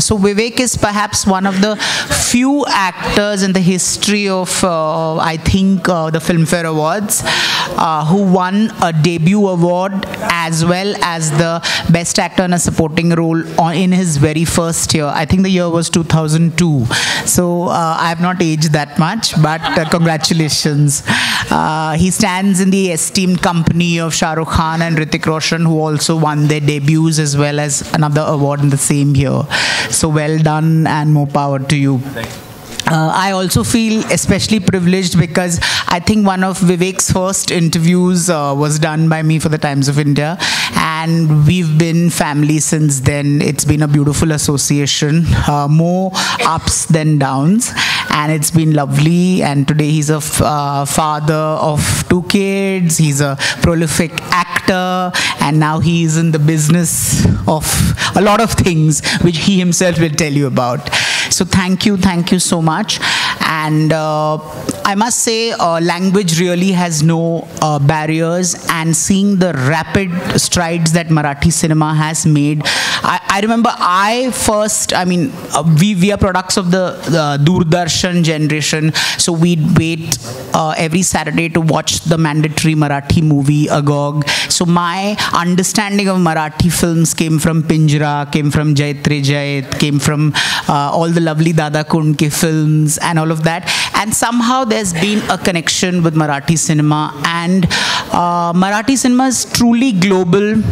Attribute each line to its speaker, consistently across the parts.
Speaker 1: So Vivek is perhaps one of the few actors in the history of, I think, the Filmfare Awards who won a debut award as well as the Best Actor in a Supporting Role in his very first year. I think the year was 2002. So I have not aged that much, but congratulations. He stands in the esteemed company of Shah Rukh Khan and Hrithik Roshan, who also won their debuts as well as another award in the same year. So well done and more power to you. I also feel especially privileged because I think one of Vivek's first interviews was done by me for the Times of India, and we've been family since then. It's been a beautiful association, more ups than downs, and it's been lovely. And today he's a father of 2 kids, he's a prolific actor, and now he's in the business of a lot of things which he himself will tell you about. So thank you so much. And I must say language really has no barriers, and seeing the rapid strides that Marathi cinema has made. I remember we are products of the Doordarshan generation, so we'd wait every Saturday to watch the mandatory Marathi movie Agog. So my understanding of Marathi films came from Pinjra, came from Jait Re Jait, came from all the lovely Dada Kundke films and all of that. And somehow there's been a connection with Marathi cinema, and Marathi cinema is truly global,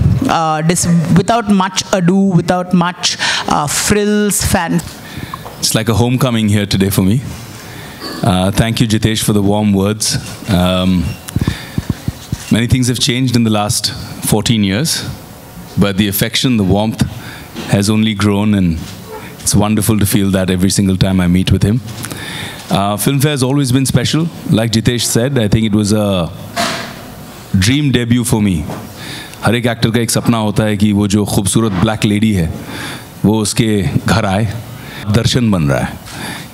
Speaker 1: without much ado, without much frills,
Speaker 2: It's like a homecoming here today for me. Thank you, Jitesh, for the warm words. Many things have changed in the last 14 years, but the affection, the warmth has only grown, and it's wonderful to feel that every single time I meet with him. Filmfare has always been special. Like Jitesh said, I think it was a dream debut for me. हर एक actor का एक सपना होता है कि वो जो खूबसूरत ब्लैक लेडी है वो उसके घर आए. दर्शन बन रहा है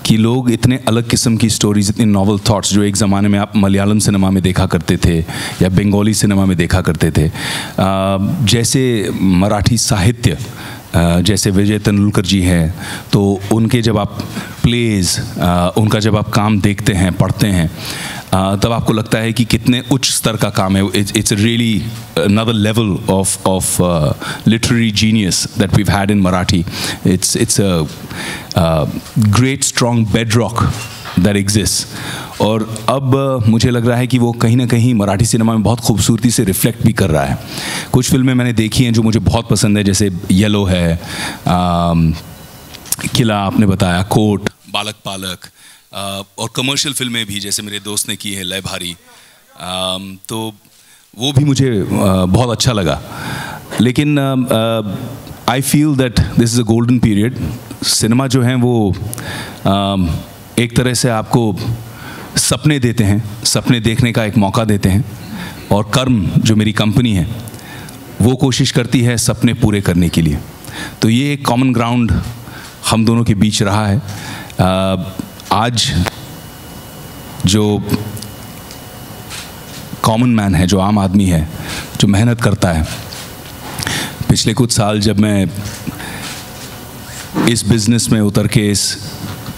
Speaker 2: कि लोग इतने अलग किस्म की स्टोरीज, इतने नॉवल थॉट्स जो एक ज़माने में आप मलयालम सिनेमा में देखा करते थे या बंगाली सिनेमा में देखा करते थे, जैसे मराठी साहित्य, जैसे विजय तेंदुलकर जी हैं, तो उनके जब आप प्लेज, उनका जब आप काम देखते हैं, पढ़ते हैं, तब आपको लगता है कि कितने उच्च स्तर का काम है. It's really another level of literary genius that we've had in Marathi. It's a great strong bedrock that exists. और अब मुझे लग रहा है कि वो कहीं ना कहीं मराठी सिनेमा में बहुत खूबसूरती से रिफ्लेक्ट भी कर रहा है. कुछ फिल्में मैंने देखी हैं जो मुझे बहुत पसंद है, जैसे येलो है, किला आपने बताया, कोट, बालक पालक, और कमर्शियल फिल्में भी जैसे मेरे दोस्त ने की है लय भारी, तो वो भी मुझे बहुत अच्छा लगा. लेकिन I feel that this is a golden period. Cinema जो है वो एक तरह से आपको सपने देते हैं, सपने देखने का एक मौका देते हैं, और कर्म जो मेरी कंपनी है वो कोशिश करती है सपने पूरे करने के लिए. तो ये एक कॉमन ग्राउंड हम दोनों के बीच रहा है. आज जो कॉमन मैन है, जो आम आदमी है, जो मेहनत करता है, पिछले कुछ साल जब मैं इस बिज़नेस में उतर के इस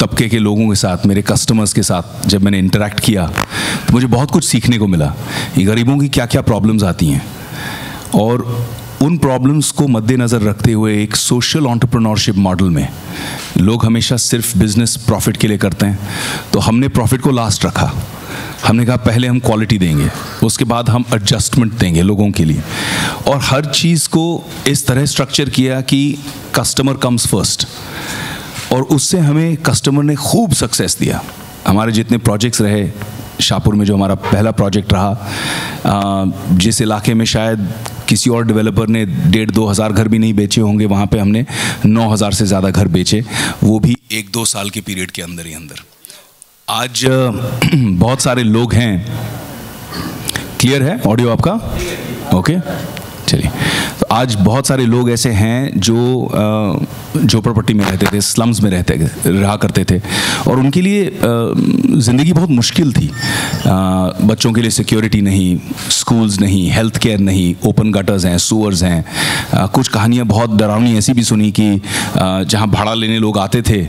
Speaker 2: तबके के लोगों के साथ, मेरे कस्टमर्स के साथ जब मैंने इंटरेक्ट किया, तो मुझे बहुत कुछ सीखने को मिला. ये गरीबों की क्या क्या प्रॉब्लम्स आती हैं, और उन प्रॉब्लम्स को मद्देनज़र रखते हुए एक सोशल एंटरप्रेन्योरशिप मॉडल में लोग हमेशा सिर्फ बिजनेस प्रॉफिट के लिए करते हैं. तो हमने प्रॉफिट को लास्ट रखा. हमने कहा पहले हम क्वालिटी देंगे, उसके बाद हम एडजस्टमेंट देंगे लोगों के लिए, और हर चीज़ को इस तरह स्ट्रक्चर किया कि कस्टमर कम्स फर्स्ट. और उससे हमें कस्टमर ने खूब सक्सेस दिया. हमारे जितने प्रोजेक्ट्स रहे, शाहपुर में जो हमारा पहला प्रोजेक्ट रहा, जिस इलाके में शायद किसी और डेवलपर ने 1,500-2 हज़ार घर भी नहीं बेचे होंगे, वहाँ पे हमने 9,000 से ज़्यादा घर बेचे, वो भी 1-2 साल के पीरियड के अंदर ही अंदर. आज बहुत सारे लोग हैं. क्लियर है ऑडियो आपका? ओके, चलिए. तो आज बहुत सारे लोग ऐसे हैं जो झोपड़पट्टी में रहते थे, स्लम्स में रहा करते थे, और उनके लिए ज़िंदगी बहुत मुश्किल थी। बच्चों के लिए सिक्योरिटी नहीं, स्कूल्स नहीं, हेल्थ केयर नहीं, ओपन गटर्स हैं, सूअर्स हैं। कुछ कहानियाँ बहुत डरावनी ऐसी भी सुनी कि जहाँ भाड़ा लेने लोग आते थे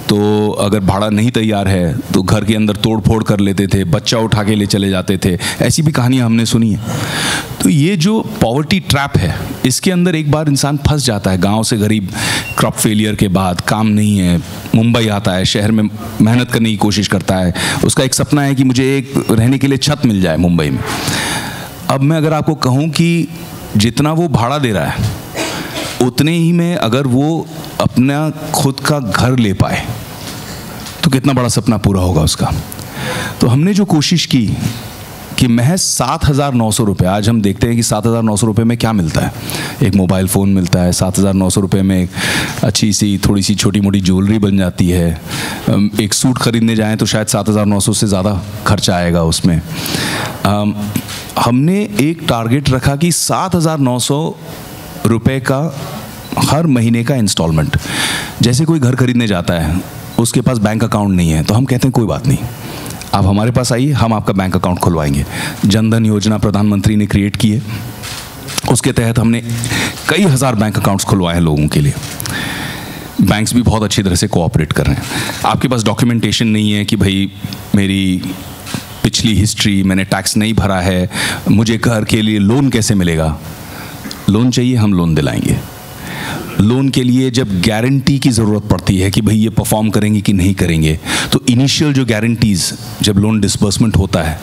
Speaker 2: तो अगर भाड़ा नहीं तैयार है तो घर के अंदर तोड़ फोड़ कर लेते थे, बच्चा उठा के ले चले जाते थे। ऐसी भी कहानियाँ हमने सुनी है। तो ये जो पॉवर्टी ट्रैप है, इसके अंदर एक बार इंसान फंस जाता है। गांव से गरीब, क्रॉप फेलियर के बाद काम नहीं है, मुंबई आता है, शहर में मेहनत करने की कोशिश करता है। उसका एक सपना है कि मुझे एक रहने के लिए छत मिल जाए मुंबई में। अब मैं अगर आपको कहूँ कि जितना वो भाड़ा दे रहा है उतने ही में अगर वो अपना खुद का घर ले पाए तो कितना बड़ा सपना पूरा होगा उसका। तो हमने जो कोशिश की कि महज 7,900 रुपये, आज हम देखते हैं कि 7,900 रुपये में क्या मिलता है। एक मोबाइल फ़ोन मिलता है, 7,900 रुपये में एक अच्छी सी थोड़ी सी छोटी मोटी ज्वेलरी बन जाती है। एक सूट ख़रीदने जाएं तो शायद 7,900 से ज़्यादा खर्चा आएगा उसमें। हमने एक टारगेट रखा कि 7,900 रुपये का हर महीने का इंस्टॉलमेंट। जैसे कोई घर खरीदने जाता है, उसके पास बैंक अकाउंट नहीं है, तो हम कहते हैं कोई बात नहीं, आप हमारे पास आइए, हम आपका बैंक अकाउंट खुलवाएंगे। जनधन योजना प्रधानमंत्री ने क्रिएट की है, उसके तहत हमने कई हज़ार बैंक अकाउंट्स खुलवाए हैं लोगों के लिए। बैंक्स भी बहुत अच्छी तरह से कोऑपरेट कर रहे हैं। आपके पास डॉक्यूमेंटेशन नहीं है कि भाई मेरी पिछली हिस्ट्री, मैंने टैक्स नहीं भरा है, मुझे घर के लिए लोन कैसे मिलेगा? लोन चाहिए, हम लोन दिलाएंगे। लोन के लिए जब गारंटी की ज़रूरत पड़ती है कि भाई ये परफॉर्म करेंगे कि नहीं करेंगे, तो इनिशियल जो गारंटीज़, जब लोन डिसबर्समेंट होता है,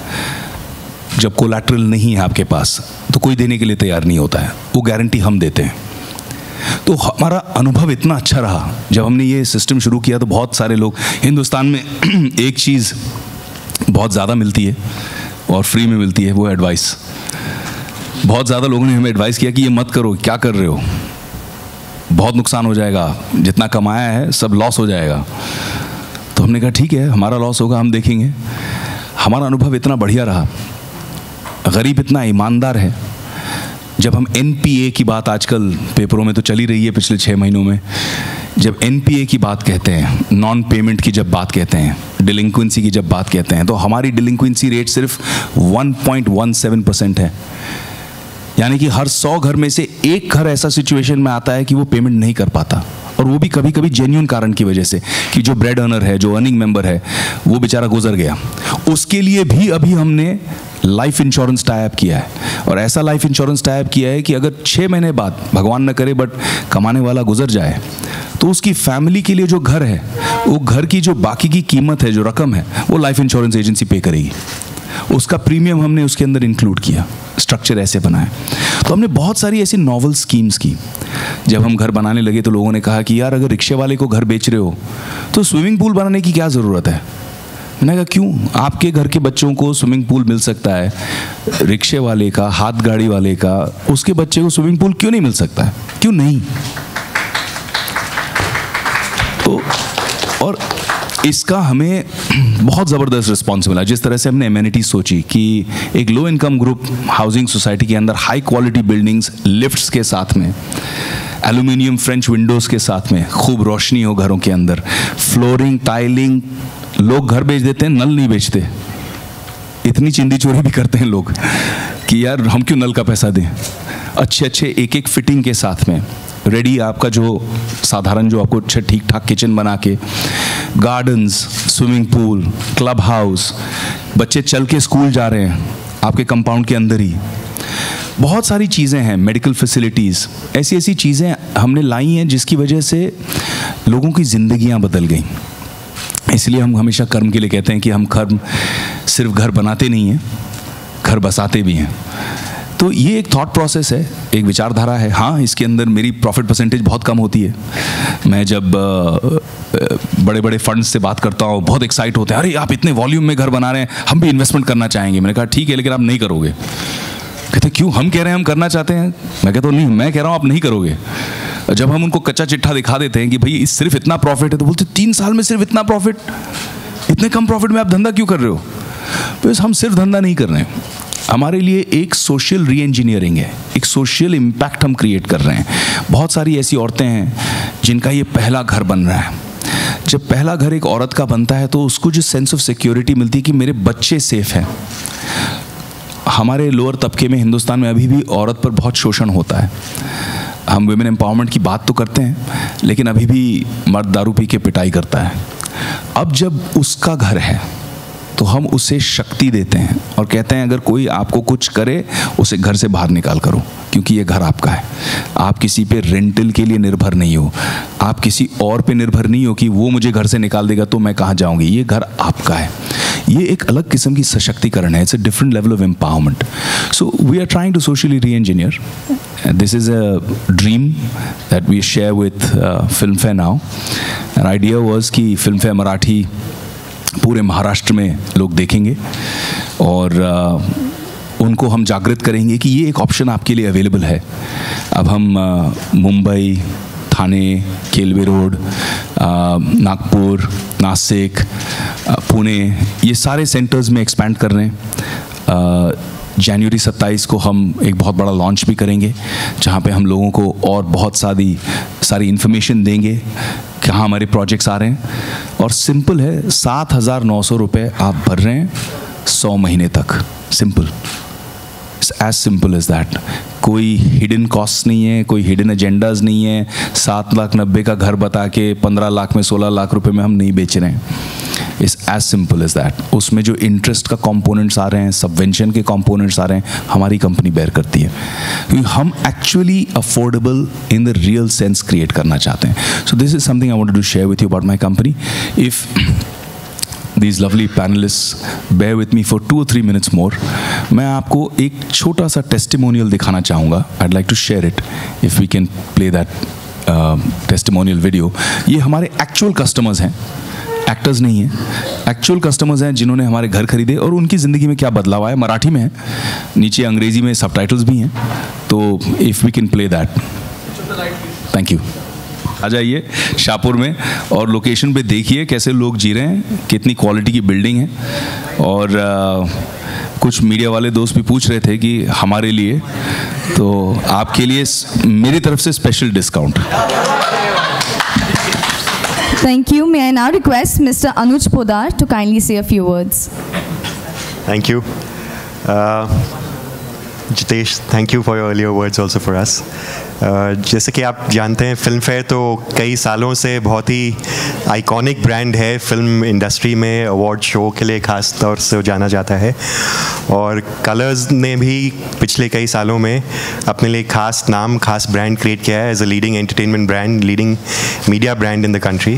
Speaker 2: जब कोलैटरल नहीं है आपके पास, तो कोई देने के लिए तैयार नहीं होता है, वो गारंटी हम देते हैं। तो हमारा अनुभव इतना अच्छा रहा। जब हमने ये सिस्टम शुरू किया तो बहुत सारे लोग, हिंदुस्तान में एक चीज़ बहुत ज़्यादा मिलती है और फ्री में मिलती है, वो एडवाइस। बहुत ज़्यादा लोगों ने हमें एडवाइस किया कि ये मत करो, क्या कर रहे हो, बहुत नुकसान हो जाएगा, जितना कमाया है सब लॉस हो जाएगा। तो हमने कहा ठीक है, हमारा लॉस होगा, हम देखेंगे। हमारा अनुभव इतना बढ़िया रहा, गरीब इतना ईमानदार है। जब हम NPA की बात आजकल पेपरों में तो चली रही है पिछले 6 महीनों में, जब NPA की बात कहते हैं, नॉन पेमेंट की जब बात कहते हैं, डिलिंक्वेंसी की जब बात कहते हैं, तो हमारी डिलिंक्वेंसी रेट सिर्फ 1.17% है। यानी कि हर 100 घर में से एक घर ऐसा सिचुएशन में आता है कि वो पेमेंट नहीं कर पाता, और वो भी कभी कभी जेन्युइन कारण की वजह से कि जो ब्रेड अर्नर है, जो अर्निंग मेंबर है, वो बेचारा गुजर गया। उसके लिए भी अभी हमने लाइफ इंश्योरेंस टाई अप किया है, और ऐसा लाइफ इंश्योरेंस टाई अप किया है कि अगर 6 महीने बाद, भगवान न करे बट कमाने वाला गुजर जाए, तो उसकी फैमिली के लिए जो घर है, वो घर की जो बाकी की कीमत है, जो रकम है, वो लाइफ इंश्योरेंस एजेंसी पे करेगी। उसका प्रीमियम हमने उसके अंदर इंक्लूड किया, स्ट्रक्चर ऐसे बनाए। तो हमने बहुत सारी ऐसी नॉवल स्कीम्स की। जब हम घर बनाने लगे तो लोगों ने कहा कि यार अगर रिक्शे वाले को घर बेच रहे हो तो स्विमिंग पूल बनाने की क्या ज़रूरत है? मैंने कहा क्यों, आपके घर के बच्चों को स्विमिंग पूल मिल सकता है, रिक्शे वाले का, हाथ गाड़ी वाले का, उसके बच्चे को स्विमिंग पूल क्यों नहीं मिल सकता है? क्यों नहीं? तो और इसका हमें बहुत ज़बरदस्त रिस्पॉन्स मिला। जिस तरह से हमने एमेनिटीज सोची कि एक low income group housing society के अंदर हाई क्वालिटी बिल्डिंग्स, लिफ्ट्स के साथ में, एल्यूमिनियम फ्रेंच विंडोज़ के साथ में, खूब रोशनी हो घरों के अंदर, फ्लोरिंग, टाइलिंग। लोग घर बेच देते हैं, नल नहीं बेचते। इतनी चिंदी चोरी भी करते हैं लोग कि यार हम क्यों नल का पैसा दें। अच्छे अच्छे एक एक फिटिंग के साथ में रेडी, आपका जो साधारण जो आपको अच्छा ठीक ठाक किचन बना के, gardens, swimming pool, club house, बच्चे चल के स्कूल जा रहे हैं आपके कंपाउंड के अंदर ही। बहुत सारी चीज़ें हैं, मेडिकल फैसिलिटीज़, ऐसी ऐसी चीज़ें हमने लाई हैं जिसकी वजह से लोगों की ज़िंदगियां बदल गई। इसलिए हम हमेशा कर्म के लिए कहते हैं कि हम कर्म सिर्फ घर बनाते नहीं हैं, घर बसाते भी हैं। तो ये एक थॉट प्रोसेस है, एक विचारधारा है। हाँ, इसके अंदर मेरी प्रॉफिट परसेंटेज बहुत कम होती है। मैं जब बड़े बड़े फंड्स से बात करता हूँ, बहुत एक्साइट होते हैं, अरे आप इतने वॉल्यूम में घर बना रहे हैं, हम भी इन्वेस्टमेंट करना चाहेंगे। मैंने कहा ठीक है, लेकिन आप नहीं करोगे। कहते क्यों? हम कह रहे हैं हम करना चाहते हैं। मैं कहता हूँ नहीं, मैं कह रहा हूँ आप नहीं करोगे। जब हम उनको कच्चा चिट्ठा दिखा देते हैं कि भाई सिर्फ इतना प्रॉफिट है, तो बोलते 3 साल में सिर्फ इतना प्रॉफिट, इतने कम प्रॉफिट में आप धंधा क्यों कर रहे हो? तो हम सिर्फ धंधा नहीं कर रहे हैं, हमारे लिए एक सोशल री इंजीनियरिंग है, एक सोशल इम्पैक्ट हम क्रिएट कर रहे हैं। बहुत सारी ऐसी औरतें हैं जिनका ये पहला घर बन रहा है। जब पहला घर एक औरत का बनता है तो उसको जो सेंस ऑफ सिक्योरिटी मिलती है कि मेरे बच्चे सेफ हैं। हमारे लोअर तबके में हिंदुस्तान में अभी भी औरत पर बहुत शोषण होता है। हम वुमेन एम्पावरमेंट की बात तो करते हैं, लेकिन अभी भी मर्द दारू पी के पिटाई करता है। अब जब उसका घर है तो हम उसे शक्ति देते हैं और कहते हैं अगर कोई आपको कुछ करे उसे घर से बाहर निकाल करो, क्योंकि ये घर आपका है। आप किसी पे रेंटल के लिए निर्भर नहीं हो, आप किसी और पे निर्भर नहीं हो कि वो मुझे घर से निकाल देगा तो मैं कहाँ जाऊँगी। ये घर आपका है। ये एक अलग किस्म की सशक्तिकरण है। It's a different level of empowerment. So we are trying to socially re engineer. This is a dream that we share with Filmfare now. An idea was कि Filmfare मराठी पूरे महाराष्ट्र में लोग देखेंगे और उनको हम जागृत करेंगे कि ये एक ऑप्शन आपके लिए अवेलेबल है. अब हम मुंबई, थाने, केलवे रोड, नागपुर, नासिक, पुणे, ये सारे सेंटर्स में एक्सपैंड कर रहे हैं. जनवरी 27 को हम एक बहुत बड़ा लॉन्च भी करेंगे जहाँ पे हम लोगों को और बहुत सारी इन्फॉर्मेशन देंगे कहाँ हमारे प्रोजेक्ट्स आ रहे हैं. और सिंपल है, 7,900 रुपये आप भर रहे हैं 100 महीने तक. Simple, it's as simple as that. कोई हिडन कॉस्ट नहीं है, कोई हिडन एजेंडाज नहीं है. 7,90,000 का घर बता के 15 लाख में 16 लाख रुपए में हम नहीं बेच रहे हैं. It's as simple as that. उसमें जो इंटरेस्ट का कंपोनेंट्स आ रहे हैं, सबवेंशन के कंपोनेंट्स आ रहे हैं, हमारी कंपनी बेयर करती है. क्योंकि हम actually affordable in the real sense create करना चाहते हैं. So this is something I wanted to share with you about my company. If these lovely panelists bear with me for 2 or 3 minutes more, मैं आपको एक छोटा सा testimonial दिखाना चाहूँगा. I'd like to share it if we can play that testimonial video. ये हमारे actual customers हैं, एक्टर्स नहीं हैं. एक्चुअल कस्टमर्स हैं जिन्होंने हमारे घर खरीदे और उनकी ज़िंदगी में क्या बदलाव आया. मराठी में है, नीचे अंग्रेज़ी में सबटाइटल्स भी हैं. तो if we can play that. Thank you. आ जाइए शाहपुर में और लोकेशन पे देखिए कैसे लोग जी रहे हैं, कितनी क्वालिटी की बिल्डिंग है. और कुछ मीडिया वाले दोस्त भी पूछ रहे थे कि हमारे लिए, तो आपके लिए मेरी तरफ से special discount.
Speaker 3: Thank you. May I now request Mr. Anuj Podar to kindly say a few words.
Speaker 4: Thank you. Jitesh, thank you for your earlier words also for us. जैसे कि आप जानते हैं, फिल्म फेयर तो कई सालों से बहुत ही आइकॉनिक ब्रांड है. फिल्म इंडस्ट्री में अवार्ड शो के लिए ख़ास तौर से जाना जाता है. और कलर्स ने भी पिछले कई सालों में अपने लिए ख़ास नाम, ख़ास ब्रांड क्रिएट किया है as a leading entertainment brand, leading media brand in the country.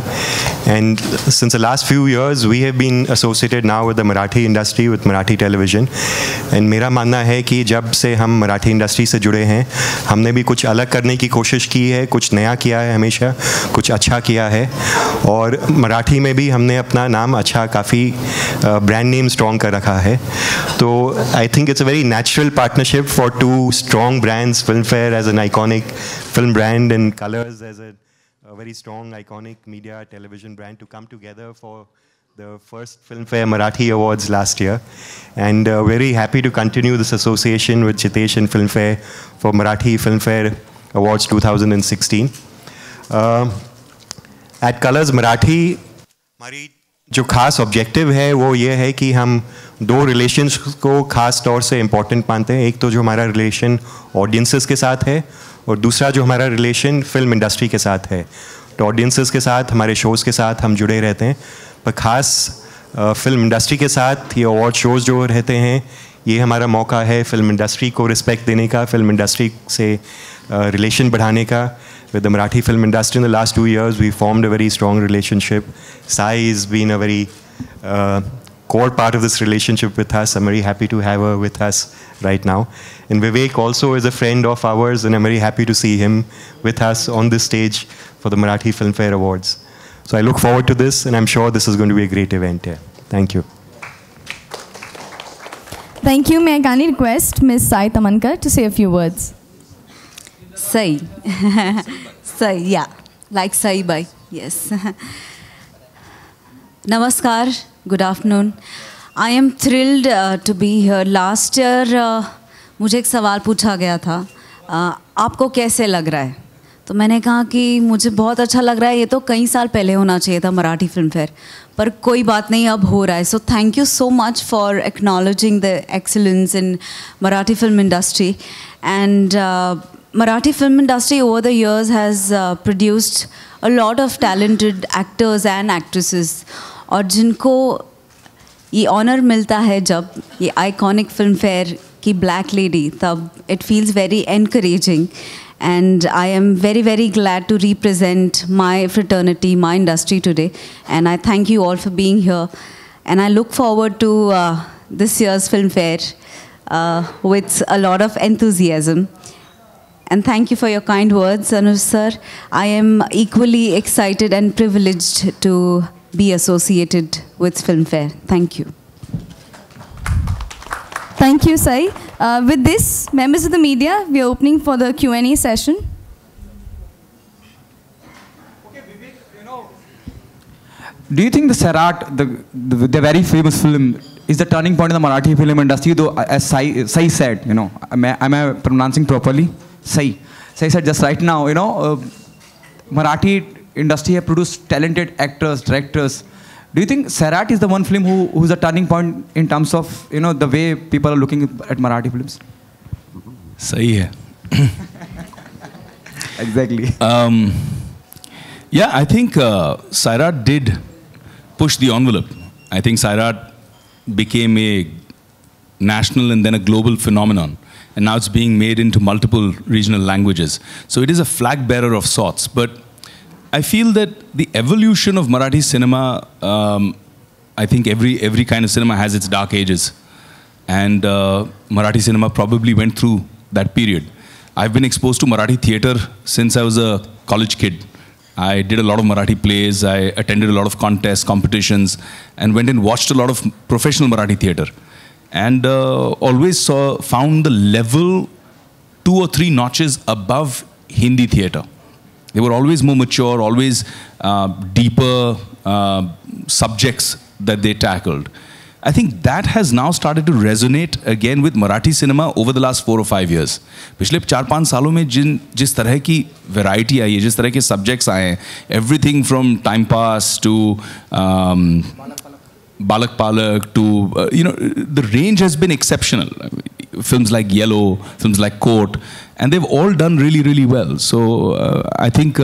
Speaker 4: And since the last few years we have been associated now with the Marathi industry, with Marathi television. And मेरा मानना है कि जब से हम मराठी इंडस्ट्री से जुड़े हैं, हमने भी कुछ अलग करने की कोशिश की है, कुछ नया किया है, हमेशा कुछ अच्छा किया है. और मराठी में भी हमने अपना नाम अच्छा, काफ़ी ब्रांड नेम स्ट्रॉन्ग कर रखा है. तो I think it's a very natural partnership for 2 strong brands, Filmfare as an iconic film brand and Colors as a very strong iconic media television brand to come together for the first Filmfare Marathi Awards last year. And very happy to continue this association with Jitesh and Filmfare for Marathi Filmfare Awards 2016. At Colors Marathi, हमारी जो खास objective है वो ये है कि हम 2 relations को खास तौर से इम्पोर्टेंट मानते हैं. एक तो जो हमारा रिलेशन ऑडियंसेस के साथ है और दूसरा जो हमारा रिलेशन फिल्म इंडस्ट्री के साथ है. तो ऑडियंसेस के साथ, हमारे शोज़ के साथ हम जुड़े रहते हैं, पर ख़ास फिल्म इंडस्ट्री के साथ ये अवार्ड शोज़ जो रहते हैं, ये हमारा मौका है फिल्म इंडस्ट्री को रिस्पेक्ट देने का, फिल्म इंडस्ट्री से रिलेशन बढ़ाने का. With the Marathi film industry in the last 2 years, we formed a very strong relationship. Sai has been a very core part of this relationship with us. I'm very happy to have her with us right now. And Vivek also is a friend of ours, and I'm very happy to see him with us on this stage for the Marathi Filmfare Awards. So I look forward to this, and I'm sure this is going to be a great event here. Thank you.
Speaker 3: Thank you. May I kindly request Ms. Sai Tamankar to say a few words.
Speaker 5: Sai. Sai, yeah. Like Sai Bai. Yes. Namaskar. Good afternoon. I am thrilled to be here. Last year मुझे एक सवाल पूछा गया था, आपको कैसे लग रहा है? तो मैंने कहा कि मुझे बहुत अच्छा लग रहा है. ये तो कई साल पहले होना चाहिए था मराठी फिल्म फेयर, पर कोई बात नहीं, अब हो रहा है. So thank you so much for acknowledging the excellence in Marathi film industry. And Marathi film industry over the years has produced a lot of talented actors and actresses. और जिनको ये honor मिलता है जब ये iconic film fair की Black Lady, तब it feels very encouraging. And I am very, very glad to represent my fraternity, my industry today. And I thank you all for being here. And I look forward to this year's film fair with a lot of enthusiasm. And thank you for your kind words, Anuj sir. I am equally excited and privileged to be associated with Film Fair. Thank you.
Speaker 3: Thank you, Sai. With this, members of the media, we are opening for the Q&A session.
Speaker 6: Okay, Vivek, do you think the Sairat, the very famous film, is the turning point in the Marathi film industry? Though, as Sai said, am I pronouncing properly? Sai said just right now, Marathi industry have produced talented actors, directors. Do you think Sairat is the one film who's a turning point in terms of, the way people are looking at Marathi films?
Speaker 2: Sahi hai.
Speaker 6: Exactly.
Speaker 2: Yeah, I think Sairat did push the envelope. I think Sairat became a national and then a global phenomenon. And now it's being made into multiple regional languages. So it is a flag bearer of sorts. But I feel that the evolution of Marathi cinema, I think every kind of cinema has its dark ages. And Marathi cinema probably went through that period. I've been exposed to Marathi theatre since I was a college kid. I did a lot of Marathi plays, I attended a lot of contests, competitions, and went and watched a lot of professional Marathi theatre. And always found the level 2 or 3 notches above Hindi theatre. They were always more mature, always deeper subjects that they tackled. I think that has now started to resonate again with Marathi cinema over the last 4 or 5 years. पिछले 4-5 सालों में जिस तरह की variety आई है, जिस तरह के subjects आए हैं, everything from time pass to Balak Palak to, the range has been exceptional. Films like Yellow, films like Court, and they've all done really, really well. So I think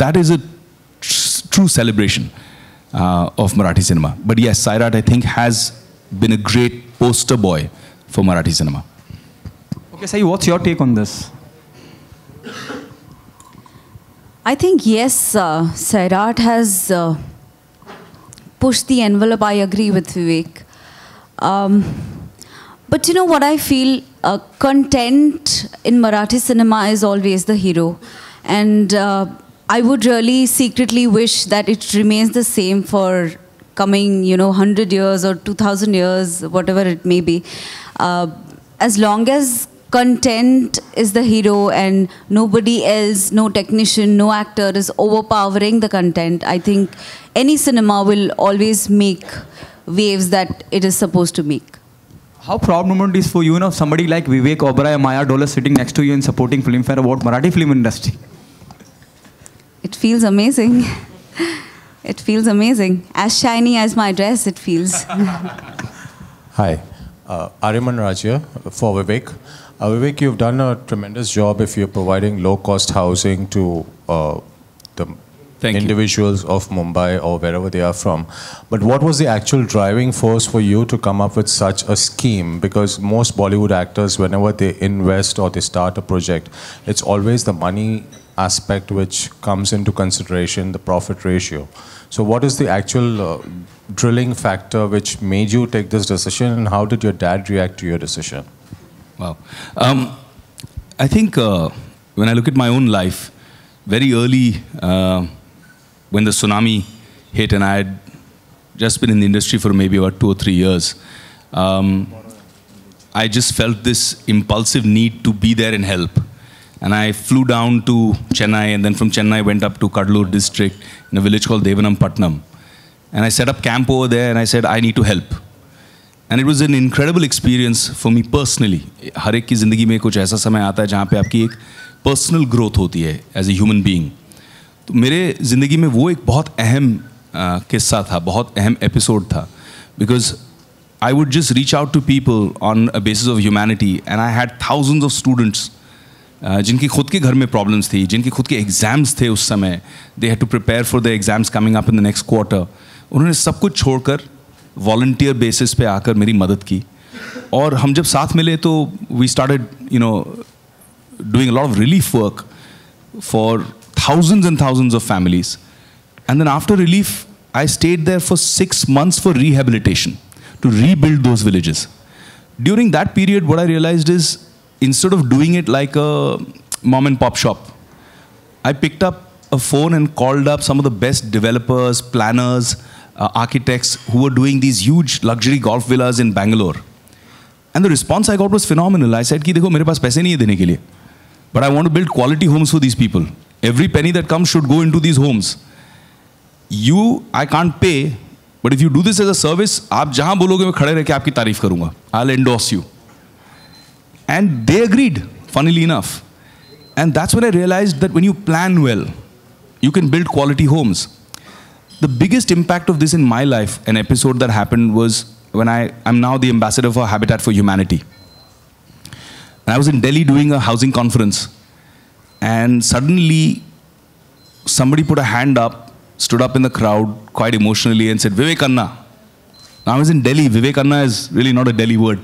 Speaker 2: that is a true celebration of Marathi cinema. But yes, Sairat, I think, has been a great poster boy for Marathi cinema.
Speaker 6: Okay, Sai, what's your take on this?
Speaker 5: I think, yes, Sairat has pushed the envelope. I agree with Vivek. But what I feel, content in Marathi cinema is always the hero. And I would really secretly wish that it remains the same for coming, 100 years or 2000 years, whatever it may be. As long as content is the hero and nobody else, no technician, no actor is overpowering the content, I think any cinema will always make waves that it is supposed to make.
Speaker 6: How proud moment is for you, somebody like Vivek Oberoi or Maya Dole sitting next to you and supporting Filmfare about Marathi film industry?
Speaker 5: It feels amazing. It feels amazing. As shiny as my dress, it feels.
Speaker 7: Hi, Ariman Raj here for Vivek. Vivek, you've done a tremendous job if you're providing low-cost housing to the individuals of Mumbai or wherever they are from. But what was the actual driving force for you to come up with such a scheme? Because most Bollywood actors, whenever they invest or they start a project, it's always the money aspect which comes into consideration, the profit ratio. So what is the actual drilling factor which made you take this decision, and how did your dad react to your decision?
Speaker 2: Wow. I think when I look at my own life, very early when the tsunami hit and I had just been in the industry for maybe about 2 or 3 years, I just felt this impulsive need to be there and help. And I flew down to Chennai, and then from Chennai went up to Kadalur district in a village called Devanampatnam. And I set up camp over there and I said, I need to help. And it was an incredible experience for me personally. हर एक की ज़िंदगी में कुछ ऐसा समय आता है जहाँ पे आपकी एक पर्सनल ग्रोथ होती है एज ए ह्यूमन बीइंग. तो मेरे ज़िंदगी में वो एक बहुत अहम किस्सा था, बहुत अहम एपिसोड था. Because I would just reach out to people on a basis of humanity, and I had thousands of students जिनकी खुद के घर में प्रॉब्लम्स थी, जिनकी खुद के एग्ज़ाम्स थे उस समय. They had to prepare for the exams coming up in the next quarter. उन्होंने सब कुछ छोड़कर वॉलंटियर बेसिस पे आकर मेरी मदद की. और हम जब साथ मिले तो we started doing a lot of relief work for thousands and thousands of families. And then after relief, I stayed there for 6 months for rehabilitation, to rebuild those villages. During that period, what I realized is, instead of doing it like a mom and pop shop, I picked up a phone and called up some of the best developers, planners, architects who were doing these huge luxury golf villas in Bangalore. And the response I got was phenomenal. I said, कि देखो मेरे पास पैसे नहीं है देने के लिए, but I want to build quality homes for these people. Every penny that comes should go into these homes. I can't pay, but if you do this as a service, आप जहाँ बोलोगे मैं खड़े रह के आपकी तारीफ करूँगा. I'll endorse you. And they agreed, funnily enough. And that's when I realized that when you plan well, you can build quality homes. The biggest impact of this in my life, an episode that happened, was when I'm now the ambassador for Habitat for Humanity. And I was in Delhi doing a housing conference. And suddenly, somebody put a hand up, stood up in the crowd quite emotionally and said, Vivek Anna. Now I was in Delhi. Vivek Anna is really not a Delhi word.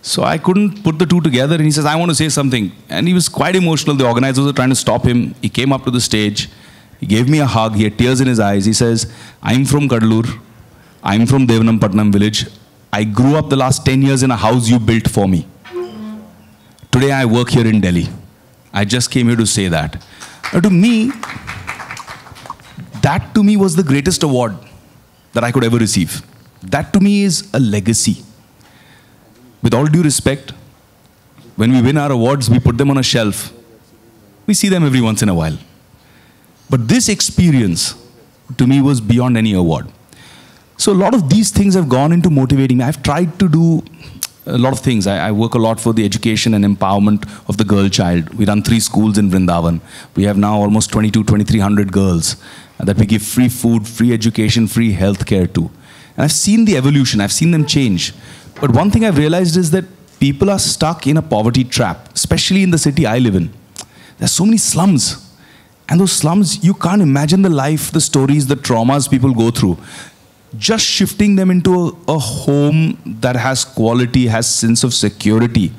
Speaker 2: So I couldn't put the two together. And he says, I want to say something. And he was quite emotional. The organizers were trying to stop him. He came up to the stage. He gave me a hug. He had tears in his eyes. He says, I'm from Kadalur. I'm from Devanampatnam village. I grew up the last 10 years in a house you built for me. Today I work here in Delhi. I just came here to say that. To me, that to me was the greatest award that I could ever receive. That to me is a legacy. With all due respect, when we win our awards, we put them on a shelf. We see them every once in a while. But this experience, to me, was beyond any award. So a lot of these things have gone into motivating me. I've tried to do a lot of things. I work a lot for the education and empowerment of the girl child. We run 3 schools in Vrindavan. We have now almost 2,300 girls that we give free food, free education, free health care to. And I've seen the evolution. I've seen them change. But one thing I've realized is that people are stuck in a poverty trap, especially in the city I live in. There's so many slums. And those slums, you can't imagine the life, the stories, the traumas people go through. Just shifting them into a home that has quality, has sense of security,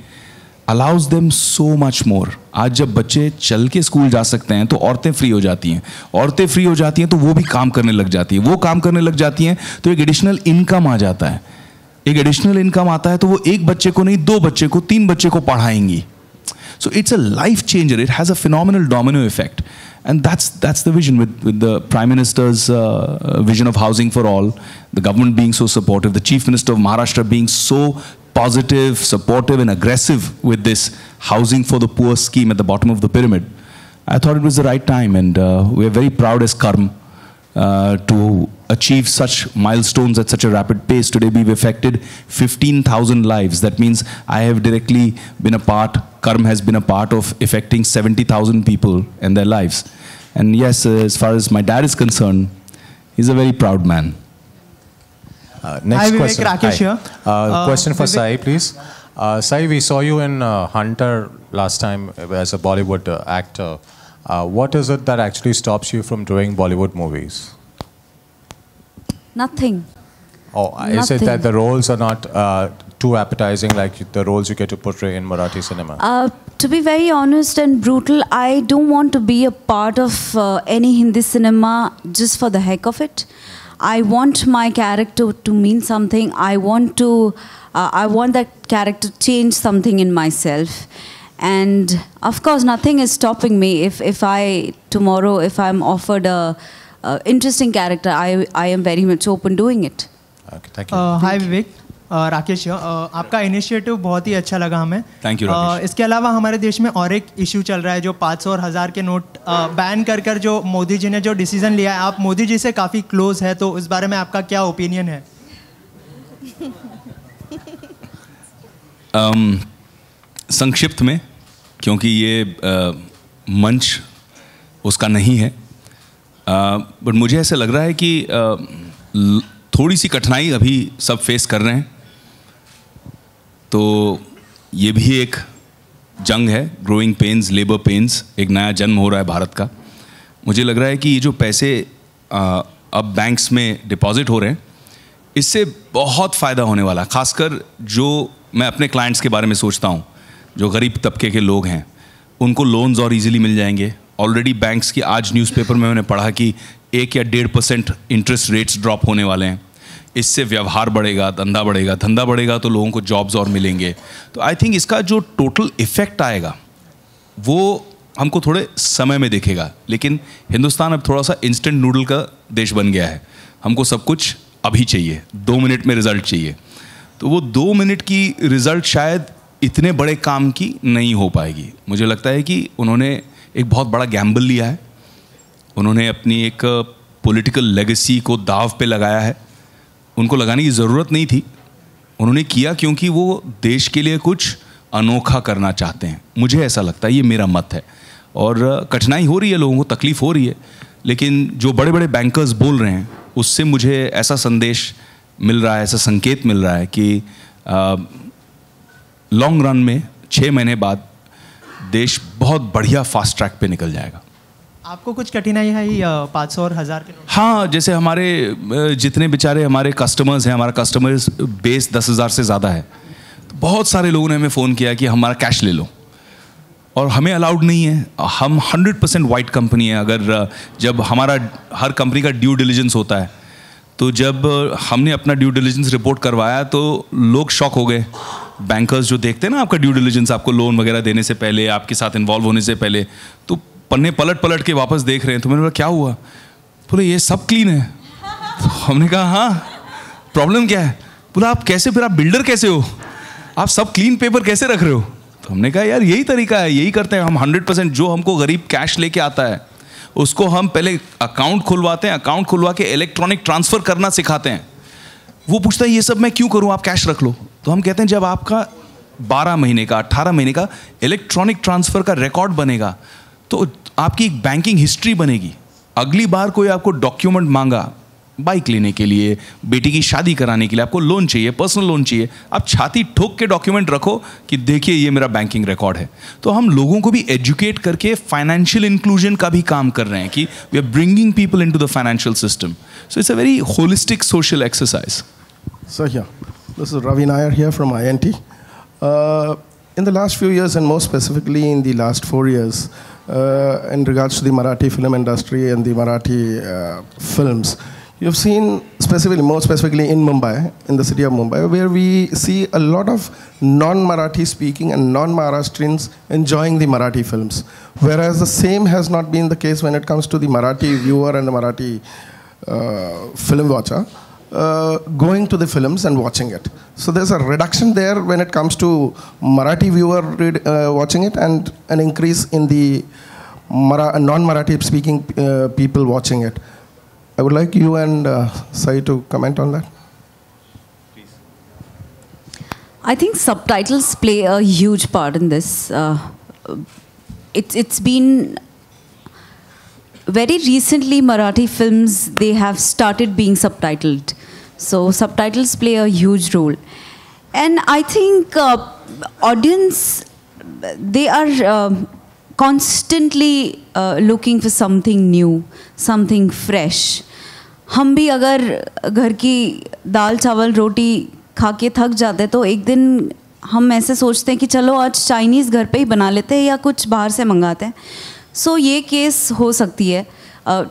Speaker 2: allows them so much more. आज जब बच्चे चल के school जा सकते हैं तो औरतें फ्री हो जाती हैं. औरतें फ्री हो जाती हैं तो वो भी काम करने लग जाती हैं. वो काम करने लग जाती हैं तो एक एडिशनल इनकम आ जाता है. एक एडिशनल इनकम आता है तो वो एक बच्चे को नहीं, 2 बच्चे को, 3 बच्चे को पढ़ाएंगी. So it's a life changer. It has a phenomenal domino effect. And that's the vision with the Prime Minister's vision of housing for all, the government being so supportive, the Chief Minister of Maharashtra being so positive, supportive and aggressive with this housing for the poor scheme at the bottom of the pyramid. I thought it was the right time, and we're very proud as Karm to achieve such milestones at such a rapid pace. Today we've affected 15,000 lives. That means I have directly been a part, Karm has been a part of affecting 70,000 people and their lives. And yes, as far as my dad is concerned, he's a very proud man.
Speaker 7: Next
Speaker 8: Hi,
Speaker 7: question.
Speaker 8: Vivek, Rakesh here.
Speaker 7: Question for
Speaker 8: Vivek.
Speaker 7: Sai, please. Sai, we saw you in Hunter last time as a Bollywood actor. What is it that actually stops you from doing Bollywood movies?
Speaker 5: Nothing.
Speaker 7: Oh, is it that the roles are not too appetizing like the roles you get to portray in Marathi cinema?
Speaker 5: To be very honest and brutal, I don't want to be a part of any Hindi cinema just for the heck of it. I want my character to mean something. I want that character to change something in myself. And of course, nothing is stopping me. If I'm offered a interesting character, I am very much open doing it.
Speaker 7: Okay, thank you.
Speaker 8: Hi Vivek, Rakesh आपका initiative बहुत ही अच्छा लगा हमें.
Speaker 2: Thank you Rakesh.
Speaker 8: इसके अलावा हमारे देश में और एक इशू चल रहा है जो 500 और 1000 के नोट बैन कर जो मोदी जी ने जो डिसीजन लिया है. आप मोदी जी से काफ़ी क्लोज है, तो इस बारे में आपका क्या ओपिनियन है?
Speaker 2: संक्षिप्त में, क्योंकि ये मंच उसका नहीं है, बट मुझे ऐसा लग रहा है कि थोड़ी सी कठिनाई अभी सब फेस कर रहे हैं, तो ये भी एक जंग है, ग्रोइंग पेन्स, लेबर पेन्स, एक नया जन्म हो रहा है भारत का। मुझे लग रहा है कि ये जो पैसे अब बैंक्स में डिपॉजिट हो रहे हैं, इससे बहुत फ़ायदा होने वाला है। खासकर जो मैं अपने क्लाइंट्स के बारे में सोचता हूँ, जो गरीब तबके के लोग हैं, उनको लोन्स और इजीली मिल जाएंगे। ऑलरेडी बैंक्स की आज न्यूज़पेपर में मैंने पढ़ा कि 1 या 1.5% इंटरेस्ट रेट्स ड्रॉप होने वाले हैं। इससे व्यवहार बढ़ेगा, धंधा बढ़ेगा, धंधा बढ़ेगा तो लोगों को जॉब्स और मिलेंगे। तो आई थिंक इसका जो टोटल इफ़ेक्ट आएगा वो हमको थोड़े समय में दिखेगा। लेकिन हिंदुस्तान अब थोड़ा सा इंस्टेंट नूडल का देश बन गया है। हमको सब कुछ अभी चाहिए, 2 मिनट में रिज़ल्ट चाहिए। तो वो 2 मिनट की रिज़ल्ट शायद इतने बड़े काम की नहीं हो पाएगी। मुझे लगता है कि उन्होंने एक बहुत बड़ा गैम्बल लिया है, उन्होंने अपनी एक पॉलिटिकल लेगेसी को दाव पे लगाया है। उनको लगाने की ज़रूरत नहीं थी, उन्होंने किया क्योंकि वो देश के लिए कुछ अनोखा करना चाहते हैं। मुझे ऐसा लगता है, ये मेरा मत है। और कठिनाई हो रही है, लोगों को तकलीफ़ हो रही है, लेकिन जो बड़े बड़े बैंकर्स बोल रहे हैं उससे मुझे ऐसा संदेश मिल रहा है, ऐसा संकेत मिल रहा है कि लॉन्ग रन में 6 महीने बाद देश बहुत बढ़िया फास्ट ट्रैक पे निकल जाएगा।
Speaker 8: आपको कुछ कठिनाई है 500 और 1000 के नोट?
Speaker 2: हाँ, जैसे हमारे जितने बेचारे हमारे कस्टमर्स हैं, हमारा कस्टमर्स बेस 10,000 से ज़्यादा है, तो बहुत सारे लोगों ने हमें फ़ोन किया कि हमारा कैश ले लो, और हमें अलाउड नहीं है। हम 100% वाइट कंपनी है। अगर जब हमारा हर कंपनी का ड्यू डिलिजेंस होता है, तो जब हमने अपना ड्यू डिलिजेंस रिपोर्ट करवाया तो लोग शॉक हो गए। बैंकर्स जो देखते हैं ना आपका ड्यू डिलिजेंस, आपको लोन वगैरह देने से पहले, आपके साथ इन्वॉल्व होने से पहले, तो पन्ने पलट के वापस देख रहे हैं। तो मैंने बोला क्या हुआ? बोले ये सब क्लीन है। तो हमने कहा हाँ, प्रॉब्लम क्या है? बोला आप कैसे, फिर आप बिल्डर कैसे हो, आप सब क्लीन पेपर कैसे रख रहे हो? तो हमने कहा यार यही तरीका है, यही करते हैं हम। 100% जो हमको गरीब कैश लेके आता है उसको हम पहले अकाउंट खुलवाते हैं, अकाउंट खुलवा के इलेक्ट्रॉनिक ट्रांसफ़र करना सिखाते हैं। वो पूछता है ये सब मैं क्यों करूँ, आप कैश रख लो। तो हम कहते हैं जब आपका 12 महीने का, 18 महीने का इलेक्ट्रॉनिक ट्रांसफ़र का रिकॉर्ड बनेगा तो आपकी एक बैंकिंग हिस्ट्री बनेगी। अगली बार कोई आपको डॉक्यूमेंट मांगा, बाइक लेने के लिए, बेटी की शादी कराने के लिए, आपको लोन चाहिए, पर्सनल लोन चाहिए, आप छाती ठोक के डॉक्यूमेंट रखो कि देखिए ये मेरा बैंकिंग रिकॉर्ड है। तो हम लोगों को भी एजुकेट करके फाइनेंशियल इंक्लूजन का भी काम कर रहे हैं कि we are bringing people into the financial system. So it's a very holistic social exercise.
Speaker 9: So yeah, this is Ravi Nair here from INT. In the last few years, and more specifically in the last 4 years, in regards to the Marathi film industry and the Marathi films, you've seen more specifically in Mumbai, in the city of Mumbai, where we see a lot of non-Marathi speaking and non-Maharashtrians enjoying the Marathi films, whereas the same has not been the case when it comes to the Marathi viewer and the Marathi film watcher. Going to the films and watching it. So there's a reduction there when it comes to Marathi viewer watching it, and an increase in the non-Marathi speaking people watching it. I would like you and Sai to comment on that.
Speaker 5: Please. I think subtitles play a huge part in this. It's been very recently Marathi films, they have started being subtitled. So subtitles play a huge role. And I think audience, they are constantly looking for something new, something fresh. हम भी अगर घर की दाल चावल रोटी खा के थक जाते तो एक दिन हम ऐसे सोचते हैं कि चलो आज चाइनीज़ घर पे ही बना लेते हैं या कुछ बाहर से मंगाते हैं। सो ये केस हो सकती है।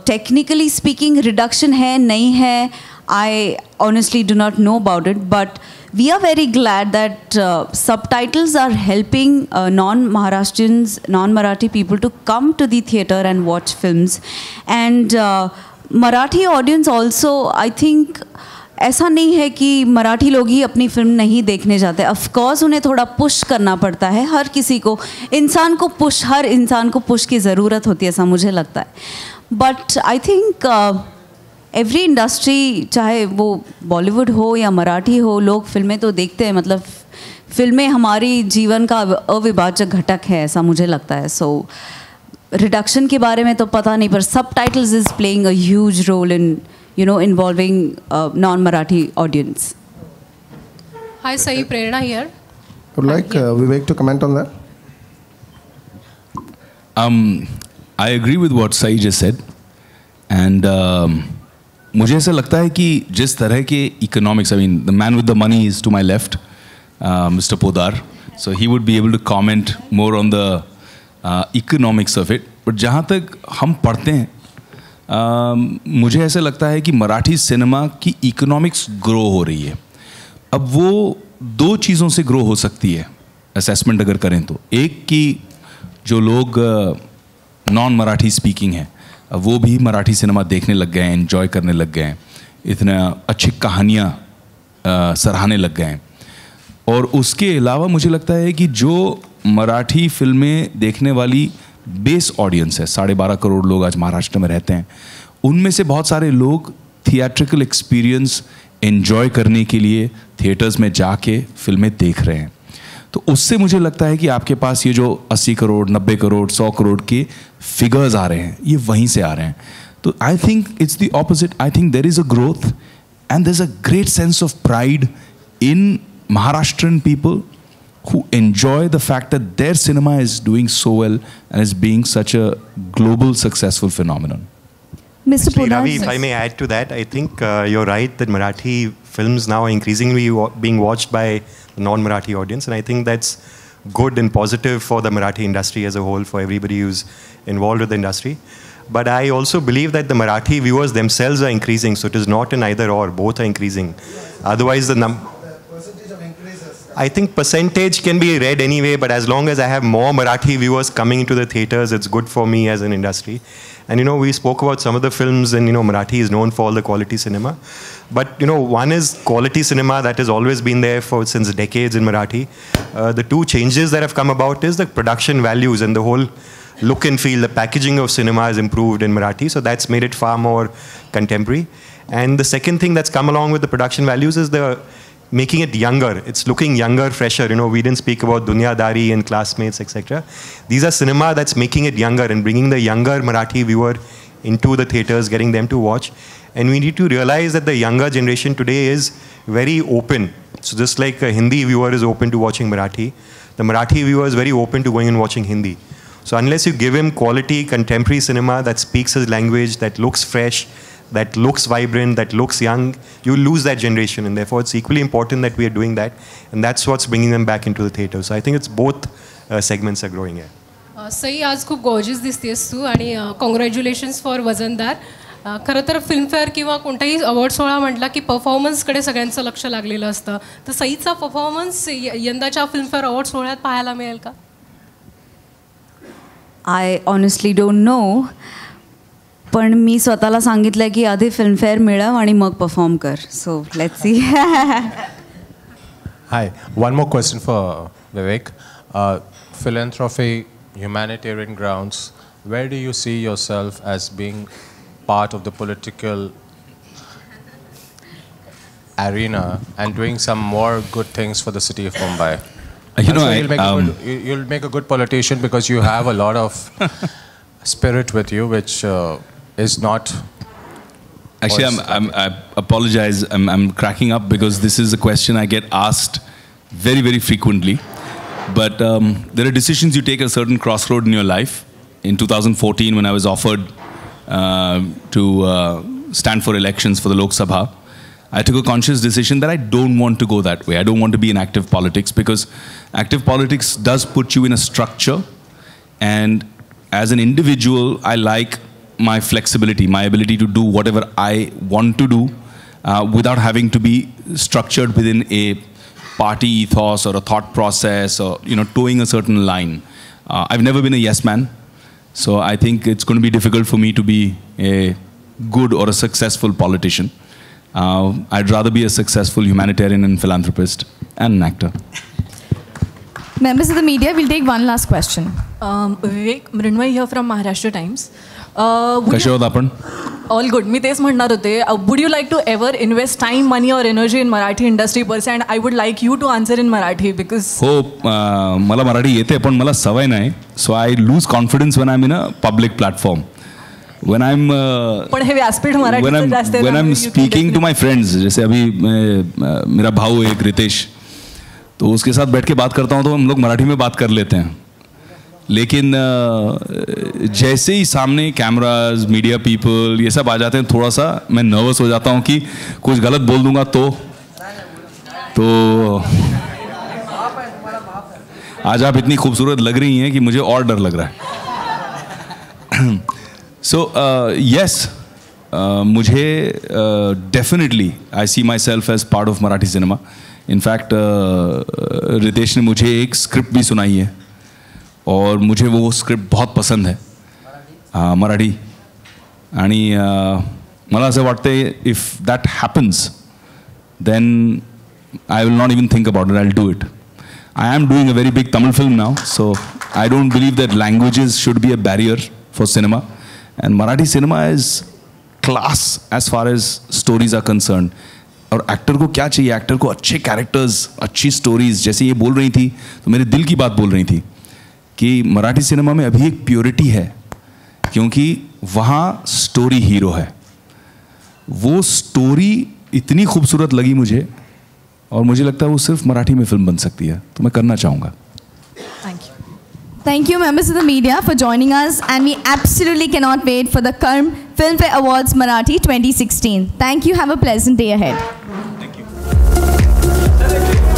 Speaker 5: टेक्निकली स्पीकिंग रिडक्शन है नहीं है, I honestly do not know about it, but we are very glad that subtitles are helping non-Maharashtrians, non-Marathi people to come to the theatre and watch films. And Marathi audience also, I think, ऐसा नहीं है कि मराठी लोग ही अपनी film नहीं देखने जाते। Of course उन्हें थोड़ा पुश करना पड़ता है, हर किसी को, इंसान को पुश, हर इंसान को पुश की ज़रूरत होती है, ऐसा मुझे लगता है। But I think every industry, चाहे वो बॉलीवुड हो या मराठी हो, लोग फिल्में तो देखते हैं। मतलब फिल्में हमारी जीवन का अविभाज्य घटक है, ऐसा मुझे लगता है. सो रिडक्शन के बारे में तो पता नहीं, पर subtitles is playing a huge role in involving non Marathi audience.
Speaker 10: Hi, Sai, Prerna here.
Speaker 9: I would like Vivek to comment on that.
Speaker 2: I agree with what Sai just said. And मुझे ऐसा लगता है कि जिस तरह के economics, I mean, the man with the money is to my left, Mr. Podar. So he would be able to comment more on the economics of it. But जहाँ तक हम पढ़ते हैं, मुझे ऐसा लगता है कि मराठी सिनेमा की economics grow हो रही है. अब वो दो चीज़ों से ग्रो हो सकती है असेसमेंट अगर करें तो. एक कि जो लोग नॉन मराठी स्पीकिंग हैं वो भी मराठी सिनेमा देखने लग गए हैं, एंजॉय करने लग गए हैं, इतना अच्छी कहानियाँ सराहने लग गए हैं. और उसके अलावा मुझे लगता है कि जो मराठी फिल्में देखने वाली बेस ऑडियंस है, 12.5 करोड़ लोग आज महाराष्ट्र में रहते हैं, उनमें से बहुत सारे लोग थिएट्रिकल एक्सपीरियंस एंजॉय करने के लिए थिएटर्स में जाके फिल्में देख रहे हैं. तो उससे मुझे लगता है कि आपके पास ये जो 80 करोड़ 90 करोड़ 100 करोड़ के फिगर्स आ रहे हैं, ये वहीं से आ रहे हैं. तो I think it's the opposite. I think there is a growth and there is a great sense of pride in Maharashtrian people who enjoy the fact that their cinema is doing so well and is being such a global successful phenomenon.
Speaker 3: Mr. Podar,
Speaker 4: Ravi, if I may add to that, I think you're right that Marathi films now are increasingly being watched by the non-Marathi audience, and I think that's good and positive for the Marathi industry as a whole, for everybody who's involved with the industry. But I also believe that the Marathi viewers themselves are increasing, so it is not an either or, both are increasing. Otherwise, the I think percentage can be read anyway, but as long as I have more Marathi viewers coming into the theaters, it's good for me as an industry. And we spoke about some of the films, and Marathi is known for all the quality cinema. But one is quality cinema that has always been there since decades in Marathi. The two changes that have come about is the production values and the whole look and feel. The packaging of cinema has improved in Marathi, so that's made it far more contemporary. And the second thing that's come along with the production values is the making it younger. It's looking younger, fresher. We didn't speak about Dunyadari and Classmates, etc. These are cinema that's making it younger and bringing the younger Marathi viewer into the theaters, getting them to watch. And we need to realize that the younger generation today is very open. So just like a Hindi viewer is open to watching Marathi, the Marathi viewer is very open to going and watching Hindi. So unless you give him quality contemporary cinema that speaks his language, that looks fresh, that looks vibrant, that looks young, you lose that generation. And therefore, it's equally important that we are doing that. And that's what's bringing them back into the theater. So I think it's both segments are growing here.
Speaker 10: सई, आज खूप gorgeous दिसतेस तू आणि congratulations for वजनदार. खरं तर Filmfare किंवा कोणताही award सोहळा म्हटला की परफॉर्मन्सकडे सगळ्यांचं लक्ष लागलेलं असतं. तर सईचा परफॉर्मन्स यंदाच्या फिल्मफेअर अवॉर्ड सोहळ्यात पाहायला मिळेल का?
Speaker 5: आय ऑनेस्टली डोंट नो. पण मी स्वतःला सांगितलं की आधी फिल्मफेअर मिळव आणि मग परफॉर्म कर. So let's see.
Speaker 7: Hi, one more question for Vivek. Philanthropy, humanitarian grounds, where do you see yourself as being part of the political arena and doing some more good things for the city of Mumbai? You'll make a good politician because you have a lot of spirit with you, which is not.
Speaker 2: Actually, I apologize. I'm cracking up because this is a question I get asked very, very frequently. But there are decisions you take at a certain crossroad in your life. In 2014, when I was offered to stand for elections for the Lok Sabha, I took a conscious decision that I don't want to go that way. I don't want to be in active politics because active politics does put you in a structure. And as an individual, I like my flexibility, my ability to do whatever I want to do without having to be structured within a party ethos or a thought process or towing a certain line. I've never been a yes man, so I think it's going to be difficult for me to be a good or a successful politician. I'd rather be a successful humanitarian and philanthropist and an actor.
Speaker 3: Members of the media, we'll take one last question.
Speaker 11: Vivek, Mrinmay here from Maharashtra Times.
Speaker 2: कसे होत आपण?
Speaker 11: All good. मी तेच म्हणणार होते. Would you like to ever invest time, money और energy in Marathi industry per se? And I would like you to answer in Marathi because
Speaker 2: हो, मला मराठी येते पण मला सवय नाही. So I lose confidence when I am in a public platform. When I'm
Speaker 11: पण हे व्यासपीठ मराठी जास्त है.
Speaker 2: When I'm speaking to my friends, जैसे अभी मेरा भाऊ एक रितेश, तो उसके साथ बैठ के बात करता हूँ तो हम लोग मराठी में बात कर लेते हैं. लेकिन जैसे ही सामने कैमराज, मीडिया पीपल ये सब आ जाते हैं, थोड़ा सा मैं नर्वस हो जाता हूँ कि कुछ गलत बोल दूंगा तो आज आप इतनी खूबसूरत लग रही हैं कि मुझे और डर लग रहा है. So yes, मुझे definitely I see myself as part of Marathi cinema. In fact, Ritesh ने मुझे एक स्क्रिप्ट भी सुनाई है और मुझे वो स्क्रिप्ट बहुत पसंद है, मराठी. आणि मला असं वाटतं if that happens, then I will not even think about it. I'll do it. I am doing a very big Tamil film now, so I don't believe that languages should be a barrier for cinema. And Marathi cinema is class as far as stories are concerned. और actor को क्या चाहिए? Actor को अच्छे characters, अच्छी stories. जैसे ये बोल रही थी तो मेरे दिल की बात बोल रही थी कि मराठी सिनेमा में अभी एक प्योरिटी है, क्योंकि वहाँ स्टोरी हीरो है. वो स्टोरी इतनी खूबसूरत लगी मुझे और मुझे लगता है वो सिर्फ मराठी में फिल्म बन सकती है, तो मैं करना चाहूँगा.
Speaker 3: Thank you, members of the media, for joining us, and we absolutely cannot wait for the Karm Filmfare Awards Marathi 2016. Thank you. Have a pleasant day ahead.
Speaker 2: Thank you.